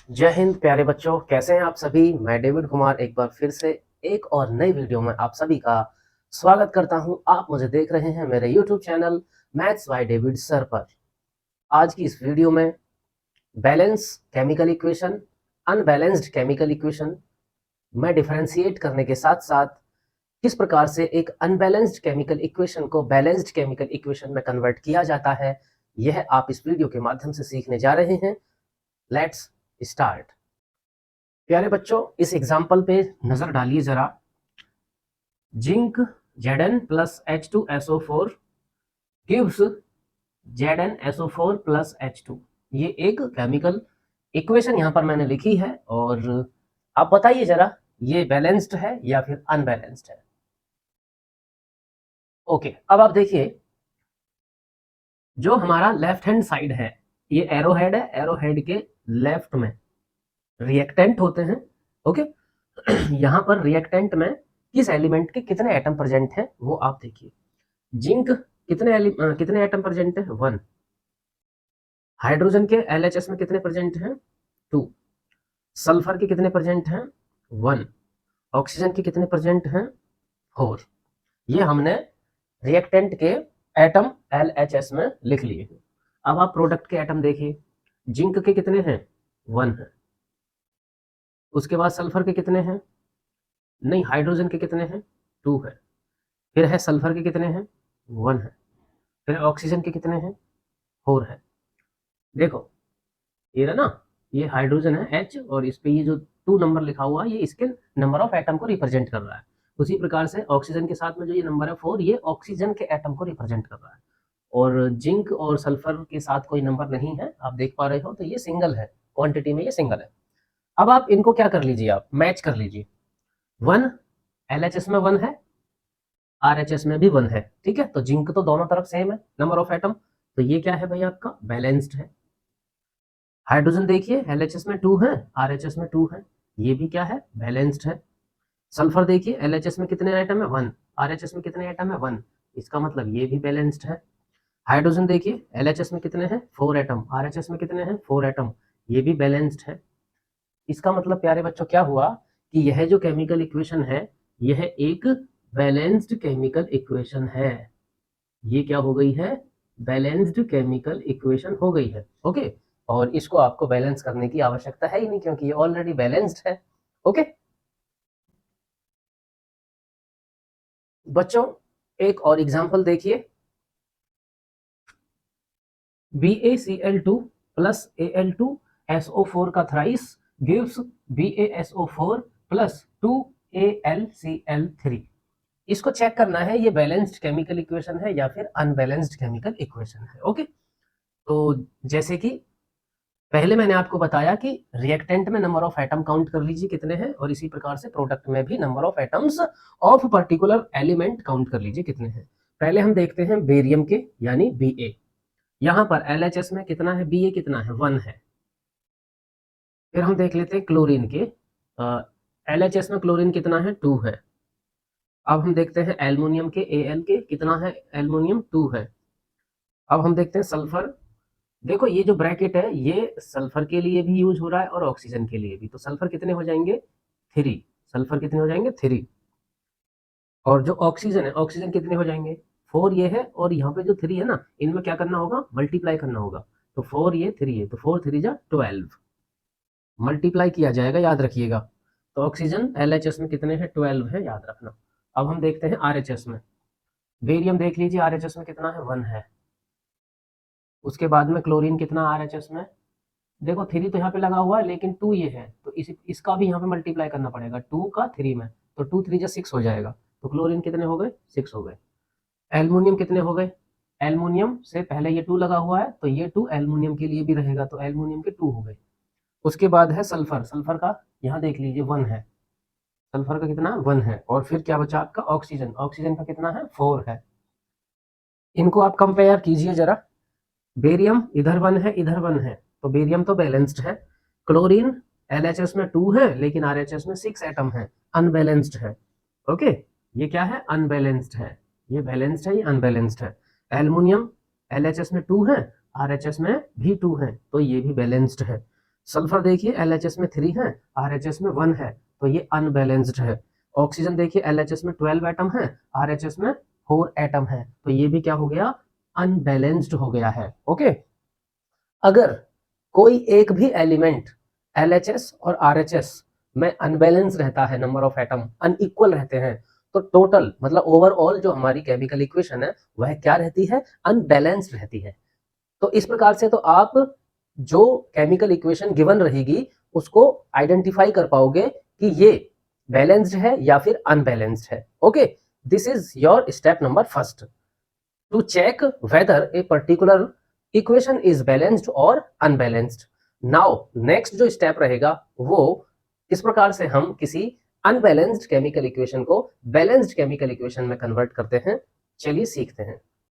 जय हिंद प्यारे बच्चों, कैसे हैं आप सभी। मैं डेविड कुमार एक बार फिर से एक और नई वीडियो में आप सभी का स्वागत करता हूं। आप मुझे देख रहे हैं मेरे YouTube channel maths by David sir पर। आज की इस वीडियो में balance chemical equation, unbalanced chemical equation में डिफरेंशिएट करने के साथ साथ किस प्रकार से एक अनबैलेंस्ड केमिकल इक्वेशन को बैलेंस्ड केमिकल इक्वेशन में कन्वर्ट किया जाता है, यह आप इस वीडियो के माध्यम से सीखने जा रहे हैं। Let's start. प्यारे बच्चों, इस एग्जाम्पल पे नजर डालिए जरा। Zinc Zn plus H2SO4 gives ZnSO4 plus H2। ये एक केमिकल इक्वेशन यहां पर मैंने लिखी है और आप बताइए जरा, ये बैलेंस्ड है या फिर अनबैलेंस्ड है। ओके, अब आप देखिए, जो हमारा लेफ्ट हैंड साइड है, ये एरो हेड है, एरो हेड के लेफ्ट में रिएक्टेंट होते हैं। ओके, यहां पर रिएक्टेंट में किस एलिमेंट के कितने एटम प्रेजेंट हैं वो आप देखिए। जिंक कितने एटम प्रेजेंट है? 1। हाइड्रोजन के LHS में कितने प्रेजेंट हैं? 2। सल्फर के कितने प्रेजेंट हैं? 1। ऑक्सीजन के कितने प्रेजेंट हैं? 4। ये हमने रिएक्टेंट के एटम LHS में लिख लिए। अब आप प्रोडक्ट के एटम देखिए। जिंक के कितने हैं? 1 है। उसके बाद सल्फर के कितने हैं? नहीं, हाइड्रोजन के कितने हैं? 2 है। फिर है सल्फर के कितने हैं? 1 है। फिर ऑक्सीजन के कितने हैं? 4 है। देखो, ये है ना, ये हाइड्रोजन है H, और इस पे ये जो 2 नंबर लिखा हुआ है, ये इसके नंबर ऑफ एटम को रिप्रेजेंट कर रहा है। उसी प्रकार से ऑक्सीजन के साथ में जो ये नंबर है 4, ये ऑक्सीजन के एटम को रिप्रेजेंट कर रहा है। और जिंक और सल्फर के साथ कोई नंबर नहीं है, आप देख पा रहे हो, तो ये सिंगल है, क्वांटिटी में ये सिंगल है। अब आप इनको क्या कर लीजिए, आप मैच कर लीजिए। 1 LHS में 1 है, RHS में भी 1 है। ठीक है, तो जिंक तो दोनों तरफ सेम है नंबर ऑफ एटम, तो ये क्या है भाई, आपका बैलेंस्ड है। हाइड्रोजन देखिए, LHS में 2 है, RHS में 2 है, ये भी क्या है, बैलेंस्ड है। सल्फर देखिए, LHS में कितने आइटम है? 1। RHS में कितने आइटम है? 1। इसका मतलब ये भी बैलेंस्ड है। हाइड्रोजन देखिए, LHS में कितने हैं? 4 एटम। RHS में कितने हैं? 4 एटम, ये भी बैलेंस्ड है। इसका मतलब प्यारे बच्चों क्या हुआ कि यह जो केमिकल इक्वेशन है, यह एक बैलेंस्ड केमिकल इक्वेशन है। ये क्या हो गई है? बैलेंस्ड केमिकल इक्वेशन हो गई है। ओके, और इसको आपको बैलेंस करने की आवश्यकता है ही नहीं, क्योंकि ये ऑलरेडी बैलेंस्ड है। ओके बच्चों, एक और एग्जांपल देखिए। BaCl2 प्लस Al2SO4 का thrice gives BaSO4 plus 2AlCl3। इसको चेक करना है, ये बैलेंस्ड केमिकल इक्वेशन है या फिर अनबैलेंस्ड केमिकल इक्वेशन है। ओके, तो जैसे कि पहले मैंने आपको बताया कि रिएक्टेंट में नंबर ऑफ एटम काउंट कर लीजिए कितने हैं, और इसी प्रकार से प्रोडक्ट में भी number of atoms of particular element count कर लीजिए कितने हैं। पहले हम देखते हैं बेरियम के, यानी Ba। यहां पर LHS में कितना है? Ba कितना है? 1 है। फिर हम देख लेते हैं क्लोरीन के। LHS में क्लोरीन कितना है? 2 है। अब हम देखते हैं एल्युमिनियम के, Al के कितना है? एल्युमिनियम 2 है। अब हम देखते हैं सल्फर। देखो, ये जो ब्रैकेट है, ये सल्फर के लिए भी यूज हो रहा है और ऑक्सीजन के लिए भी, तो सल्फर कितने हो जाएंगे? 3। सल्फर कितने हो जाएंगे? 3। और जो ऑक्सीजन है, ऑक्सीजन कितने हो जाएंगे? 4 ये है, और यहाँ पे जो 3 है ना, इनमें क्या करना होगा? मल्टीप्लाई करना होगा। तो 4 ये 3 है, तो 4 3 जा 12, मल्टीप्लाई किया जाएगा, याद रखिएगा। तो ऑक्सीजन LHS में कितने हैं? 12 है, याद रखना। अब हम देखते हैं RHS में। बेरियम देख लीजिए, RHS में कितना है? 1 है। उसके बाद में क्लोरीन कितना RHS में? देखो, 3 तो यहाँ पे लगा हुआ है, लेकिन 2 ये है, तो इसका भी यहाँ पे मल्टीप्लाई करना पड़ेगा 2 का 3 में, तो 2 3 जा 6 हो जाएगा। तो क्लोरीन कितने हो गए? 6 हो गए। एल्युमिनियम कितने हो गए? एल्युमिनियम से पहले ये 2 लगा हुआ है, तो ये 2 एल्युमिनियम के लिए भी रहेगा, तो एल्युमिनियम के 2 हो गए। उसके बाद है सल्फर। सल्फर का यहाँ देख लीजिए 1 है। सल्फर का कितना? 1 है। और फिर क्या बचा आपका? ऑक्सीजन। ऑक्सीजन का कितना है? 4 है। इनको आप कंपेयर कीजिए जरा। बेरियम इधर 1 है, इधर 1 है, तो बेरियम तो बैलेंस्ड है। क्लोरीन LHS में 2 है, लेकिन RHS में 6 एटम है, अनबैलेंस्ड है। ओके, ये क्या है? अनबैलेंस्ड है। ये बैलेंस्ड है, ये अनबैलेंस्ड है। एल्युमिनियम LHS में 2 है, RHS में भी 2 है, तो ये भी बैलेंस्ड है। सल्फर देखिए LHS में 3 है, RHS में 1 है, तो ये अनबैलेंस्ड है। ऑक्सीजन देखिए LHS में 12 एटम है, RHS में 4 एटम है, तो ये भी क्या हो गया, अनबैलेंस्ड हो गया है। ओके, अगर कोई एक भी एलिमेंट LHS और RHS में अनबैलेंस रहता है, नंबर ऑफ एटम अनइक्वल रहते हैं, तो टोटल मतलब ओवरऑल जो हमारी केमिकल इक्वेशन है वह क्या रहती है, अनबैलेंस्ड रहती है। तो इस प्रकार से तो आप जो केमिकल इक्वेशन गिवन रहेगी उसको आइडेंटिफाई कर पाओगे कि ये बैलेंस्ड है या फिर अनबैलेंस्ड है। Okay, this is your step number first to check whether a particular equation is balanced और अनबैलेंस्ड। नाउ नेक्स्ट जो स्टेप रहेगा वो किस प्रकार से हम किसी अनबैलेंस्ड केमिकल इक्वेशन को बैलेंस्ड केमिकल इक्वेशन में कन्वर्ट करते हैं, चलिए सीखते हैं।